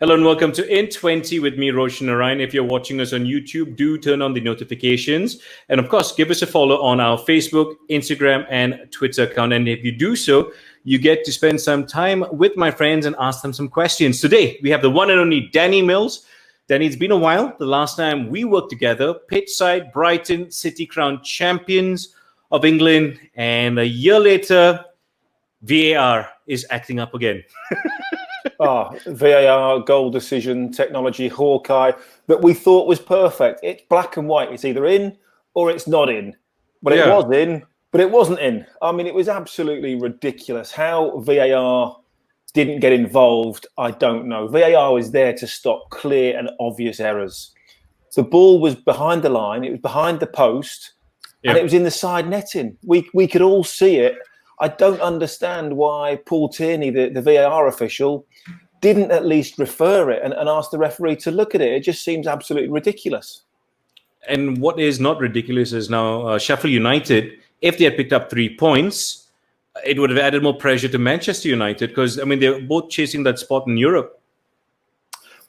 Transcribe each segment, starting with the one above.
Hello and welcome to In 20 with me, Roshan Narayan. If you're watching us on YouTube, do turn on the notifications. And of course, give us a follow on our Facebook, Instagram, and Twitter account. And if you do so, you get to spend some time with my friends and ask them some questions. Today, we have the one and only Danny Mills. Danny, it's been a while. The last time we worked together, pitchside, Brighton, City crowned champions of England. And a year later, VAR is acting up again. VAR, goal decision, technology, Hawkeye, that we thought was perfect. It's black and white. It's either in or it's not in. But it was in, but it wasn't in. I mean, it was absolutely ridiculous. How VAR didn't get involved, I don't know. VAR was there to stop clear and obvious errors. The ball was behind the line. It was behind the post, and it was in the side netting. We could all see it. I don't understand why Paul Tierney, the VAR official, didn't at least refer it and ask the referee to look at it. It just seems absolutely ridiculous. And what is not ridiculous is now Sheffield United, if they had picked up 3 points, it would have added more pressure to Manchester United because, I mean, they're both chasing that spot in Europe.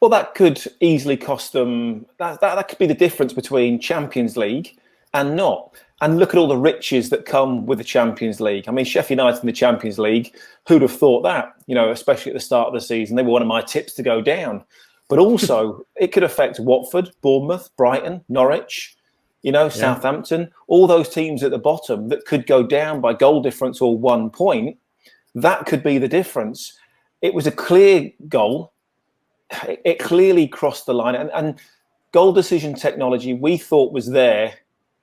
Well, that could easily cost them. That could be the difference between Champions League and not. And look at all the riches that come with the Champions League. I mean, Sheffield United in the Champions League, who'd have thought that? You know, especially at the start of the season, they were one of my tips to go down. But also, it could affect Watford, Bournemouth, Brighton, Norwich, Southampton, all those teams at the bottom that could go down by goal difference or 1 point. That could be the difference. It was a clear goal. It clearly crossed the line. And goal decision technology, we thought was there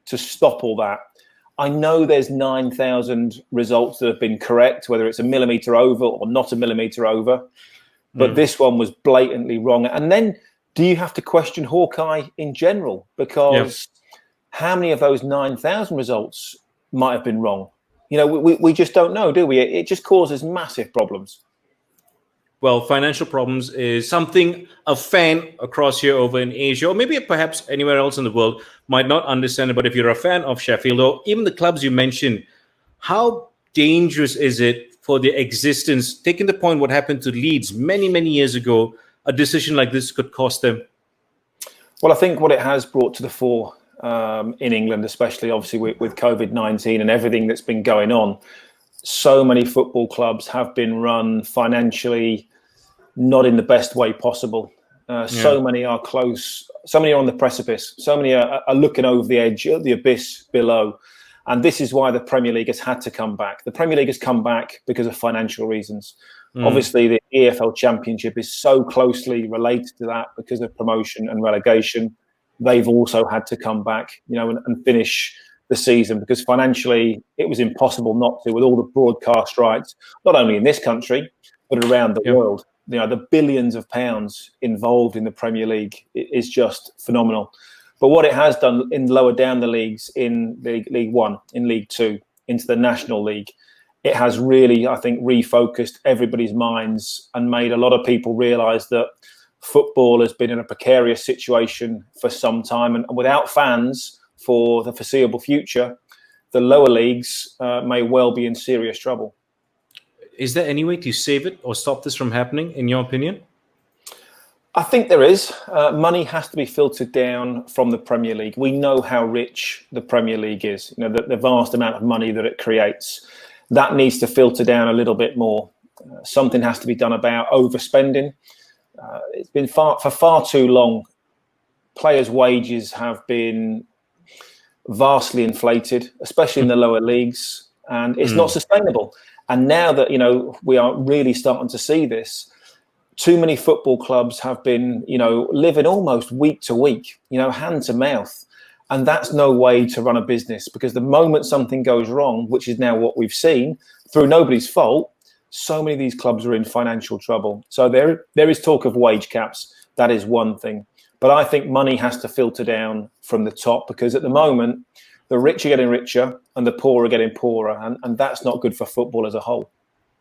to stop all that. I know there's 9,000 results that have been correct, whether it's a millimetre over or not a millimetre over. But this one was blatantly wrong. And then do you have to question Hawkeye in general? Because how many of those 9,000 results might have been wrong? You know, we just don't know, do we? It just causes massive problems. Well, financial problems is something a fan across here over in Asia, or maybe perhaps anywhere else in the world, might not understand. But if you're a fan of Sheffield, or even the clubs you mentioned, how dangerous is it for their existence? Taking the point what happened to Leeds many, many years ago, a decision like this could cost them. Well, I think what it has brought to the fore in England, especially obviously with COVID-19 and everything that's been going on, so many football clubs have been run financially not in the best way possible. So many are close. So many are on the precipice. So many are looking over the edge, the abyss below. And this is why the Premier League has had to come back. The Premier League has come back because of financial reasons. Obviously, the EFL Championship is so closely related to that because of promotion and relegation. They've also had to come back, and finish the season because financially it was impossible not to, with all the broadcast rights, not only in this country, but around the world. The billions of pounds involved in the Premier League is just phenomenal. But what it has done in lower down the leagues, in League One, in League Two, into the National League, it has really, I think, refocused everybody's minds and made a lot of people realise that football has been in a precarious situation for some time. And without fans for the foreseeable future, the lower leagues may well be in serious trouble. Is there any way to save it or stop this from happening, in your opinion? I think there is. Money has to be filtered down from the Premier League. We know how rich the Premier League is, the vast amount of money that it creates. That needs to filter down a little bit more. Something has to be done about overspending. It's been for far too long. Players' wages have been vastly inflated, especially in the lower leagues, and it's not sustainable. And now that, we are really starting to see this, too many football clubs have been, living almost week to week, hand to mouth. And that's no way to run a business, because the moment something goes wrong, which is now what we've seen through nobody's fault, so many of these clubs are in financial trouble. So there is talk of wage caps. That is one thing. But I think money has to filter down from the top, because at the moment, the rich are getting richer and the poor are getting poorer. And that's not good for football as a whole.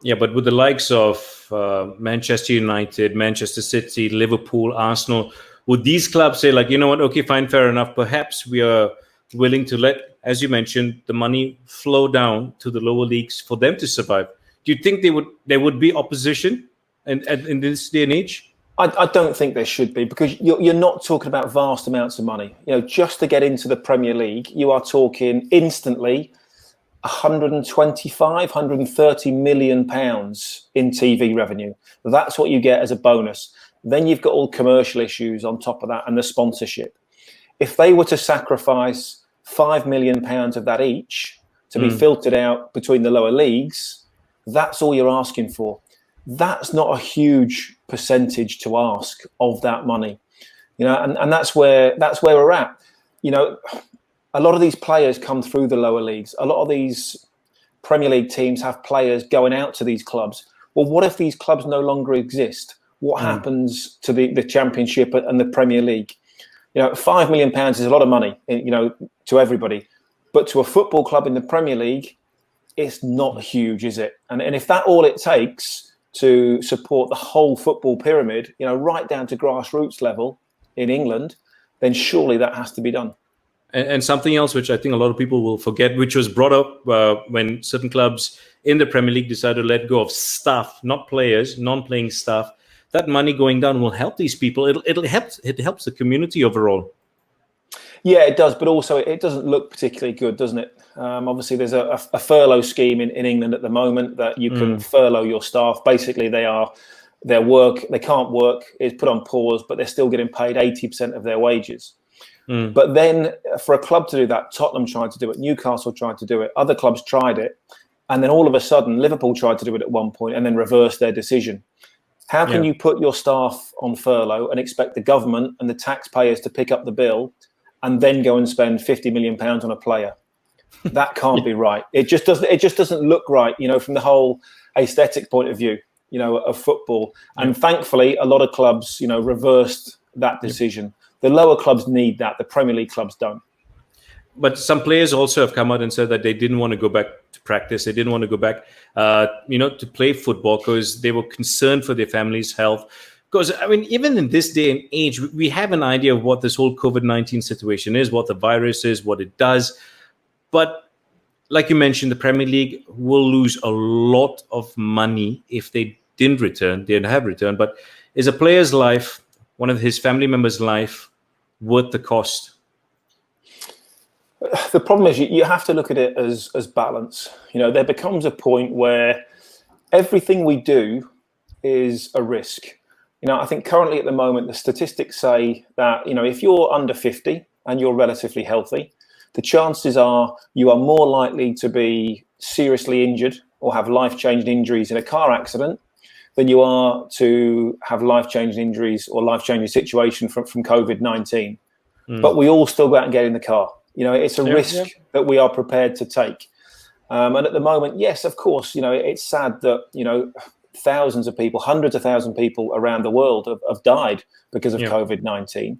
Yeah, but with the likes of Manchester United, Manchester City, Liverpool, Arsenal, would these clubs say, like, you know what, okay, fine, fair enough, perhaps we are willing to let, as you mentioned, the money flow down to the lower leagues for them to survive? Do you think there would be opposition in this day and age? I don't think there should be, because you're not talking about vast amounts of money. Just to get into the Premier League, you are talking instantly 125, 130 million pounds in TV revenue. That's what you get as a bonus. Then you've got all commercial issues on top of that and the sponsorship. If they were to sacrifice 5 million pounds of that each to be filtered out between the lower leagues, that's all you're asking for. That's not a huge percentage to ask of that money, and that's where we're at. A lot of these players come through the lower leagues. A lot of these Premier League teams have players going out to these clubs. Well, what if these clubs no longer exist? What happens to the Championship and the Premier League? 5 million pounds is a lot of money, to everybody, but to a football club in the Premier League, it's not huge, is it? And if that all it takes to support the whole football pyramid, right down to grassroots level in England, then surely that has to be done. And something else which I think a lot of people will forget, which was brought up when certain clubs in the Premier League decided to let go of staff, not players, non-playing staff. That money going down will help these people. It helps the community overall. Yeah, it does, but also it doesn't look particularly good, doesn't it? Obviously, there's a furlough scheme in England at the moment that you can furlough your staff. Basically, they can't work, it's put on pause, but they're still getting paid 80% of their wages. But then for a club to do that, Tottenham tried to do it, Newcastle tried to do it, other clubs tried it, and then all of a sudden, Liverpool tried to do it at one point and then reversed their decision. How can you put your staff on furlough and expect the government and the taxpayers to pick up the bill and then go and spend 50 million pounds on a player? That can't be right. It just doesn't look right, from the whole aesthetic point of view, of football. And thankfully, a lot of clubs, reversed that decision. The lower clubs need that. The Premier League clubs don't. But some players also have come out and said that they didn't want to go back to practice. They didn't want to go back, to play football because they were concerned for their family's health. Because, even in this day and age, we have an idea of what this whole COVID-19 situation is, what the virus is, what it does. But like you mentioned, the Premier League will lose a lot of money if they didn't return. They didn't have returned. But is a player's life, one of his family members' life, worth the cost? The problem is you have to look at it as balance. There becomes a point where everything we do is a risk. I think currently at the moment, the statistics say that, if you're under 50 and you're relatively healthy, the chances are you are more likely to be seriously injured or have life-changing injuries in a car accident than you are to have life-changing injuries or life-changing situation from COVID-19. But we all still go out and get in the car. It's a risk that we are prepared to take. And at the moment, yes, of course, it's sad that, thousands of people, hundreds of thousands of people around the world have died because of COVID-19.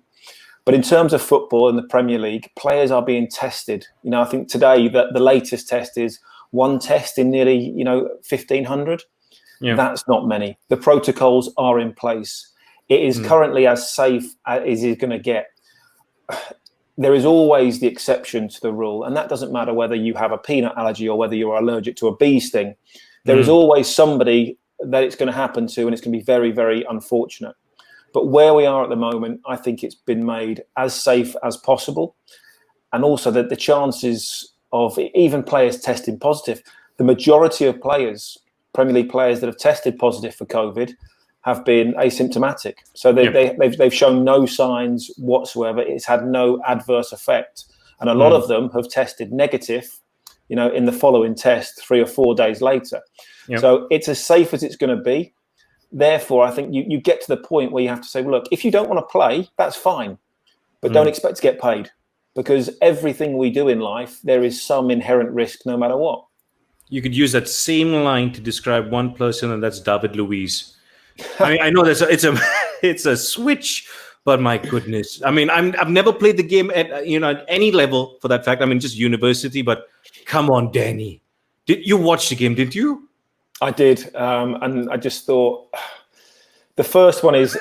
But in terms of football and the Premier League, players are being tested. I think today that the latest test is one test in nearly, 1,500. Yeah. That's not many. The protocols are in place. It is currently as safe as it's going to get. There is always the exception to the rule, and that doesn't matter whether you have a peanut allergy or whether you're allergic to a bee sting. There is always somebody that it's going to happen to, and it's going to be very, very unfortunate. But where we are at the moment, I think it's been made as safe as possible. And also that the chances of even players testing positive, the majority of players, Premier League players that have tested positive for COVID, have been asymptomatic. So they've shown no signs whatsoever. It's had no adverse effect. And a lot of them have tested negative, in the following test 3 or 4 days later. Yep. So it's as safe as it's going to be. Therefore, I think you get to the point where you have to say, well, look, if you don't want to play, that's fine. But don't expect to get paid. Because everything we do in life, there is some inherent risk no matter what. You could use that same line to describe one person, and that's David Luiz. I know it's a switch, but my goodness. I've never played the game at at any level for that fact. Just university, but come on, Danny. You watched the game, didn't you? I did, and I just thought the first one is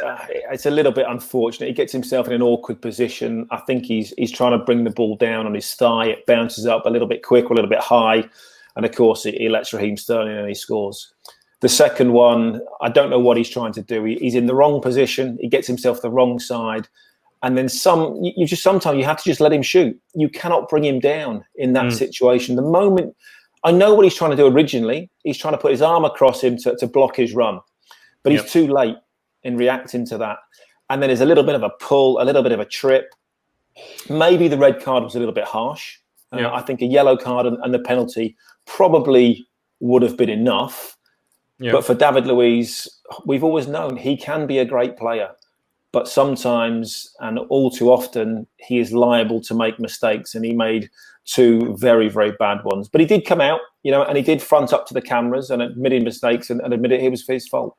it's a little bit unfortunate. He gets himself in an awkward position. I think he's trying to bring the ball down on his thigh. It bounces up a little bit quick or a little bit high, and of course he lets Raheem Sterling and he scores. The second one, I don't know what he's trying to do. He's in the wrong position. He gets himself the wrong side. And then sometimes you have to just let him shoot. You cannot bring him down in that situation. The moment, I know what he's trying to do originally. He's trying to put his arm across him to block his run. But he's too late in reacting to that. And then there's a little bit of a pull, a little bit of a trip. Maybe the red card was a little bit harsh. I think a yellow card and the penalty probably would have been enough. But for David Luiz, we've always known he can be a great player. But sometimes, and all too often, he is liable to make mistakes. And he made 2 very, very bad ones. But he did come out, and he did front up to the cameras and admitted mistakes and admitted it was his fault.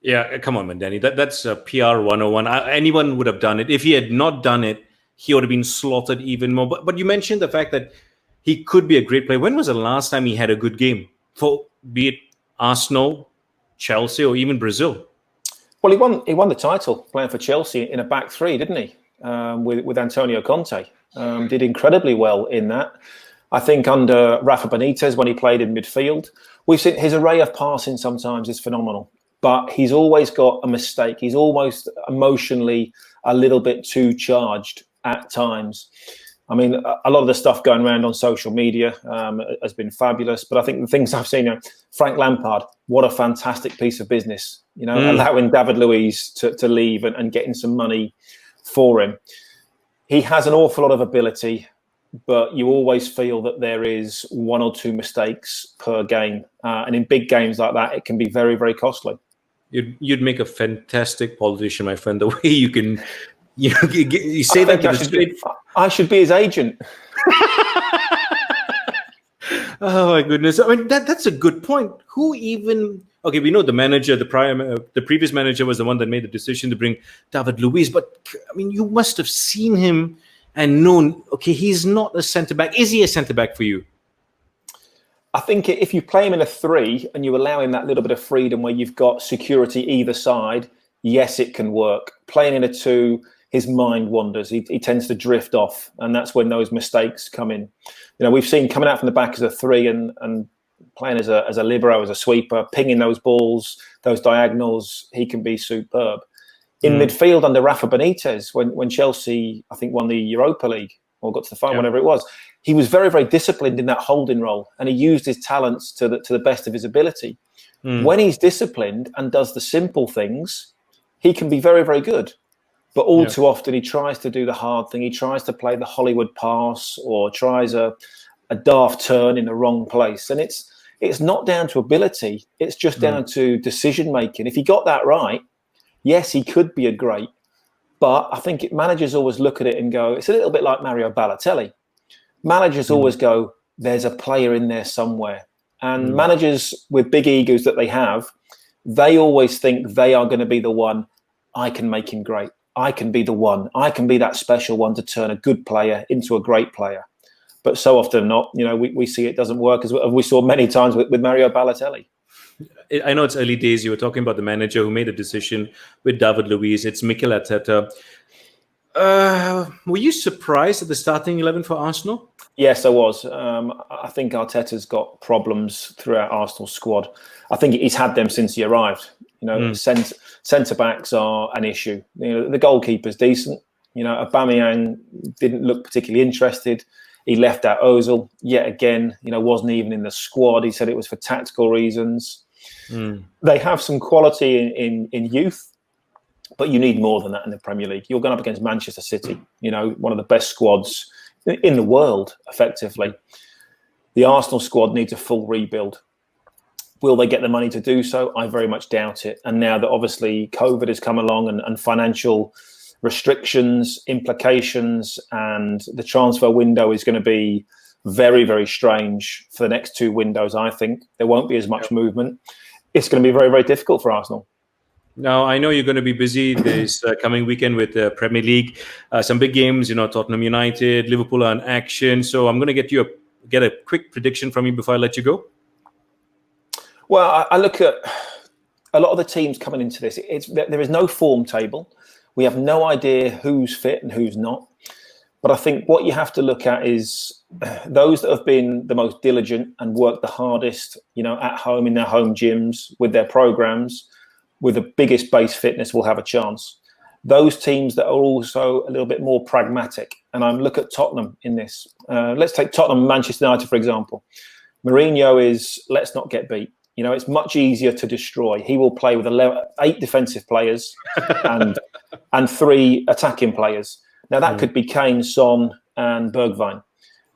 Yeah, come on, man, Danny. That's a PR 101. Anyone would have done it. If he had not done it, he would have been slaughtered even more. But you mentioned the fact that he could be a great player. When was the last time he had a good game? For be it Arsenal, Chelsea, or even Brazil? Well, he won the title playing for Chelsea in a back 3, didn't he? With Antonio Conte. Did incredibly well in that. I think under Rafa Benitez, when he played in midfield, we've seen his array of passing sometimes is phenomenal. But he's always got a mistake. He's almost emotionally a little bit too charged at times. I mean, a lot of the stuff going around on social media has been fabulous. But I think the things I've seen, Frank Lampard, what a fantastic piece of business, allowing David Luiz to leave and getting some money for him. He has an awful lot of ability, but you always feel that there is 1 or 2 mistakes per game. And in big games like that, it can be very, very costly. You'd make a fantastic politician, my friend. The way you can, you say that to the straight. I should be his agent. Oh my goodness! I mean, that's a good point. Who even? Okay, we know the manager, the previous manager was the one that made the decision to bring David Luiz. But I mean, you must have seen him and known. Okay, he's not a centre back. Is he a centre back for you? I think if you play him in a 3 and you allow him that little bit of freedom where you've got security either side, yes, it can work. Playing in a 2, his mind wanders. He tends to drift off, and that's when those mistakes come in. We've seen coming out from the back as a 3 and playing as a libero, as a sweeper, pinging those balls, those diagonals. He can be superb. In midfield under Rafa Benitez, when Chelsea, I think, won the Europa League or got to the final, whatever it was, he was very, very disciplined in that holding role, and he used his talents to the best of his ability. When he's disciplined and does the simple things, he can be very, very good. But all too often, he tries to do the hard thing. He tries to play the Hollywood pass or tries a daft turn in the wrong place. And it's not down to ability. It's just down to decision making. If he got that right, yes, he could be a great. But I think managers always look at it and go, it's a little bit like Mario Balotelli. Managers always go, there's a player in there somewhere. And managers with big egos that they have, they always think they are going to be the one. I can make him great. I can be the one. I can be that special one to turn a good player into a great player. But so often not, we see it doesn't work, as we saw many times with Mario Balotelli. I know it's early days. You were talking about the manager who made a decision with David Luiz. It's Mikel Arteta. Were you surprised at the starting 11 for Arsenal? Yes, I was. I think Arteta's got problems throughout Arsenal's squad. I think he's had them since he arrived. Centre backs are an issue. The goalkeeper's decent. Aubameyang didn't look particularly interested. He left out Ozil yet again. Wasn't even in the squad. He said it was for tactical reasons. They have some quality in youth, but you need more than that in the Premier League. You're going up against Manchester City. One of the best squads in the world, effectively. The Arsenal squad needs a full rebuild. Will they get the money to do so? I very much doubt it. And now that obviously COVID has come along and financial restrictions, implications, and the transfer window is going to be very, very strange for the next 2 windows, I think. There won't be as much movement. It's going to be very, very difficult for Arsenal. Now, I know you're going to be busy this coming weekend with the Premier League. Some big games, Tottenham United, Liverpool are in action. So I'm going to get a quick prediction from you before I let you go. Well, I look at a lot of the teams coming into this. There is no form table. We have no idea who's fit and who's not. But I think what you have to look at is those that have been the most diligent and worked the hardest, at home in their home gyms with their programs, with the biggest base fitness will have a chance. Those teams that are also a little bit more pragmatic, and I'm look at Tottenham in this. Let's take Tottenham and Manchester United, for example. Mourinho is, let's not get beat. It's much easier to destroy. He will play with 8 defensive players and 3 attacking players. Now, that could be Kane, Son, and Bergwijn.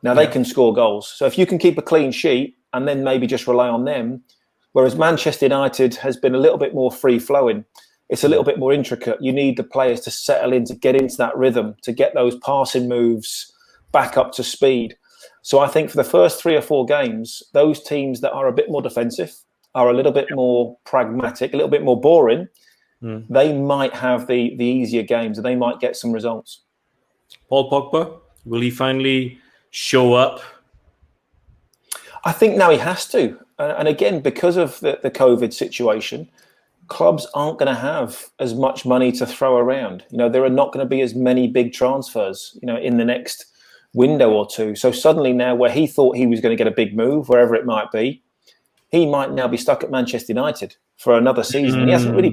Now, they can score goals. So if you can keep a clean sheet and then maybe just rely on them, whereas Manchester United has been a little bit more free-flowing, it's a little bit more intricate. You need the players to settle in, to get into that rhythm, to get those passing moves back up to speed. So I think for the first 3 or 4 games, those teams that are a bit more defensive, are a little bit more pragmatic, a little bit more boring, they might have the easier games and they might get some results. Paul Pogba, will he finally show up? I think now he has to. And again, because of the COVID situation, clubs aren't going to have as much money to throw around. There are not going to be as many big transfers, in the next window or 2. So suddenly now where he thought he was going to get a big move, wherever it might be, he might now be stuck at Manchester United for another season. And he hasn't really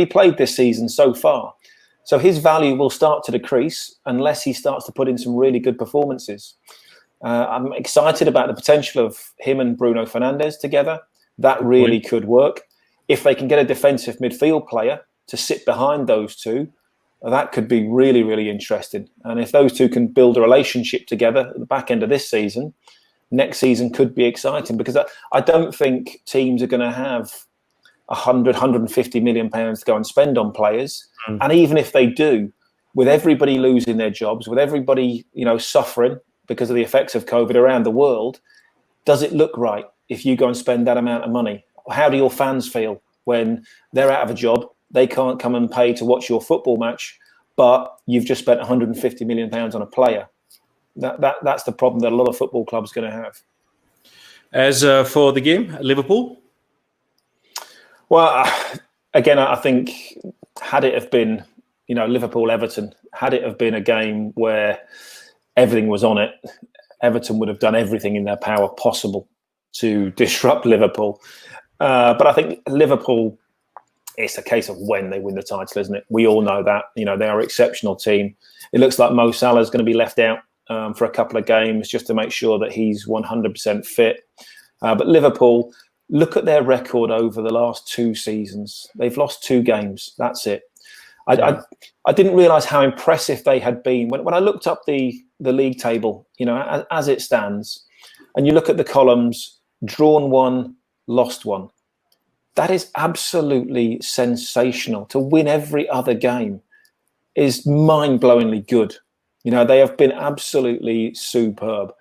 played this season so far. So his value will start to decrease unless he starts to put in some really good performances. I'm excited about the potential of him and Bruno Fernandes together. That really could work. If they can get a defensive midfield player to sit behind those two, that could be really, really interesting. And if those two can build a relationship together at the back end of this season, next season could be exciting, because I don't think teams are going to have 150 million pounds to go and spend on players. And even if they do, with everybody losing their jobs, with everybody, suffering because of the effects of COVID around the world, does it look right if you go and spend that amount of money? How do your fans feel when they're out of a job? They can't come and pay to watch your football match, but you've just spent 150 million pounds on a player. That's the problem that a lot of football clubs are going to have. As for the game, Liverpool? Well, again, I think had it have been, Liverpool-Everton, had it have been a game where everything was on it, Everton would have done everything in their power possible to disrupt Liverpool. But I think Liverpool, it's a case of when they win the title, isn't it? We all know that. They are an exceptional team. It looks like Mo Salah is going to be left out for a couple of games just to make sure that he's 100% fit. But Liverpool, look at their record over the last 2 seasons. They've lost 2 games. That's it. I didn't realise how impressive they had been. When I looked up the league table, as it stands, and you look at the columns, drawn 1, lost 1. That is absolutely sensational. To win every other game is mind-blowingly good. They have been absolutely superb.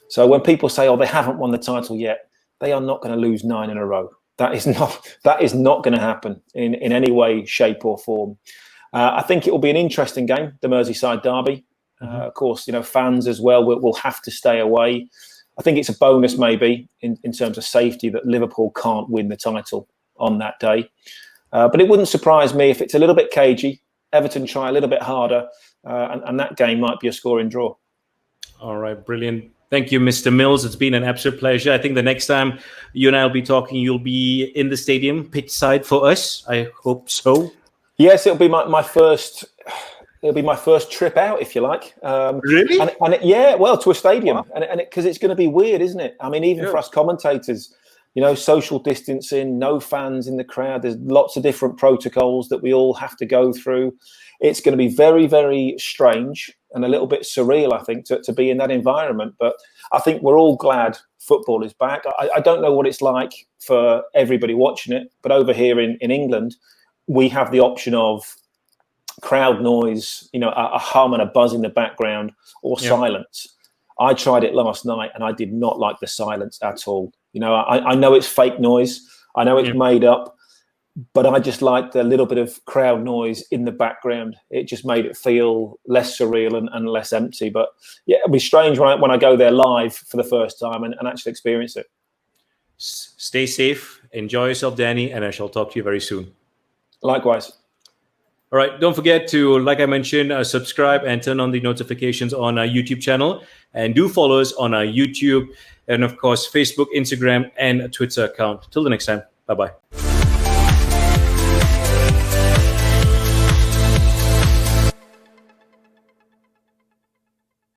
So when people say, they haven't won the title yet, they are not going to lose 9 in a row. That is not going to happen in any way, shape or form. I think it will be an interesting game, the Merseyside derby. Of course, fans as well will have to stay away. I think it's a bonus maybe in terms of safety that Liverpool can't win the title on that day. But it wouldn't surprise me if it's a little bit cagey. Everton try a little bit harder, and that game might be a scoring draw. All right, brilliant. Thank you, Mr. Mills. It's been an absolute pleasure. I think the next time you and I will be talking, you'll be in the stadium, pitch side for us. I hope so. Yes, it'll be my first. It'll be my first trip out, if you like. Really? To a stadium, wow. and because it's going to be weird, isn't it? I mean, even for us commentators, social distancing, no fans in the crowd. There's lots of different protocols that we all have to go through. It's going to be very, very strange and a little bit surreal, I think, to be in that environment. But I think we're all glad football is back. I don't know what it's like for everybody watching it, but over here in England, we have the option of crowd noise, a hum and a buzz in the background, or silence. I tried it last night and I did not like the silence at all. I know it's fake noise. I know it's made up, but I just liked a little bit of crowd noise in the background. It just made it feel less surreal and less empty. But yeah, it'll be strange when I go there live for the first time and actually experience it. Stay safe. Enjoy yourself, Danny, and I shall talk to you very soon. Likewise. All right. Don't forget to, like I mentioned, subscribe and turn on the notifications on our YouTube channel. And do follow us on our YouTube and, of course, Facebook, Instagram, and Twitter account. Till the next time. Bye-bye.